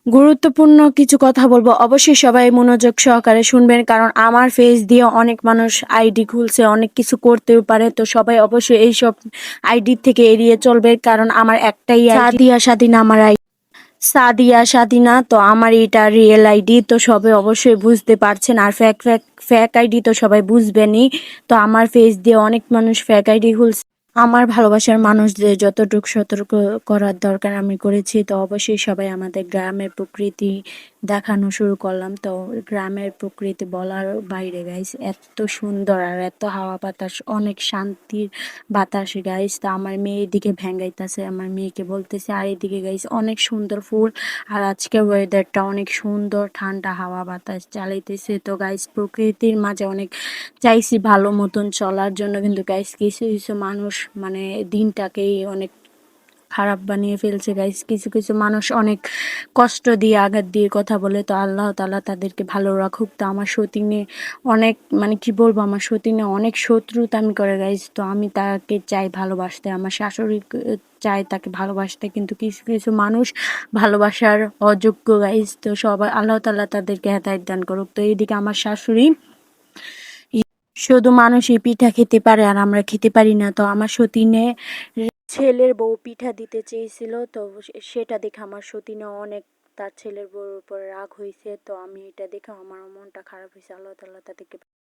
গুরুত্বপূর্ণ কিছু কথা বলবো, অবশ্যই সবাই মনোযোগ সহকারে শুনবেন, কারণ আমার ফেস দিয়ে অনেক মানুষ আইডি খুলছে, অনেক কিছু করতেও পারে। তো সবাই অবশ্যই এইসব আইডি থেকে এড়িয়ে চলবে, কারণ আমার একটাই সাদিয়া স্বাধীনা, আমার সাদিয়া স্বাধীনা। তো আমার এটা রিয়েল আইডি, তো সবাই অবশ্যই বুঝতে পারছেন। আর ফ্যাক ফ্যাক ফ্যাক আইডি তো সবাই বুঝবেনই। তো আমার ফেস দিয়ে অনেক মানুষ ফ্যাক আইডি খুলছে। আমার ভালোবাসার মানুষদের যতটুকু সতর্ক করার দরকার আমি করেছি। তো অবশ্যই সবাই আমাদের গ্রামের প্রকৃতি দেখানো শুরু করলাম। তো গ্রামের প্রকৃতি বলার বাইরে গাইস, এত সুন্দর আর এত হাওয়া বাতাস, অনেক শান্তির বাতাস গাইস। তো আমার মেয়ে এদিকে ভ্যাঙ্গাইতেছে, আমার মেয়েকে বলতেছে, আর এদিকে গাইস অনেক সুন্দর ফুল। আর আজকে ওয়েদারটা অনেক সুন্দর, ঠান্ডা হাওয়া বাতাস চালাইতেছে। তো গাইস প্রকৃতির মাঝে অনেক চাইছি ভালো মতন চলার জন্য, কিন্তু গাইস কিছু কিছু মানুষ মানে দিনটাকেই অনেক খারাপ বানিয়ে ফেলছে গাইস। কিছু কিছু মানুষ অনেক কষ্ট দিয়ে আঘাত দিয়ে কথা বলে। তো আল্লাহ তাআলা তাদেরকে ভালো রাখুক। তো আমার সতীনে অনেক মানে কি বলবো, আমার সতীনে অনেক শত্রুতামি করে গাইস। তো আমি তাকে চাই ভালোবাসতে, আমার শাশুড়ি চাই তাকে ভালোবাসতে, কিন্তু কিছু কিছু মানুষ ভালোবাসার অযোগ্য গাইস। তো সবাই আল্লাহ তাআলা তাদেরকে হেদায়েত দান করুক। তো এইদিকে আমার শাশুড়ি শুধু মানুষই পিঠা খেতে পারে আর আমরা খেতে পারি না। তো আমার সতীনে ছেলের বউ পিঠা দিতে চেয়েছিল, তো সেটা দেখে আমার সতীনে অনেক তার ছেলের বউর উপর রাগ হয়েছে। তো আমি এটা দেখে আমার মনটা খারাপ হয়েছে। আল্লাহ তাআলা তাদেরকে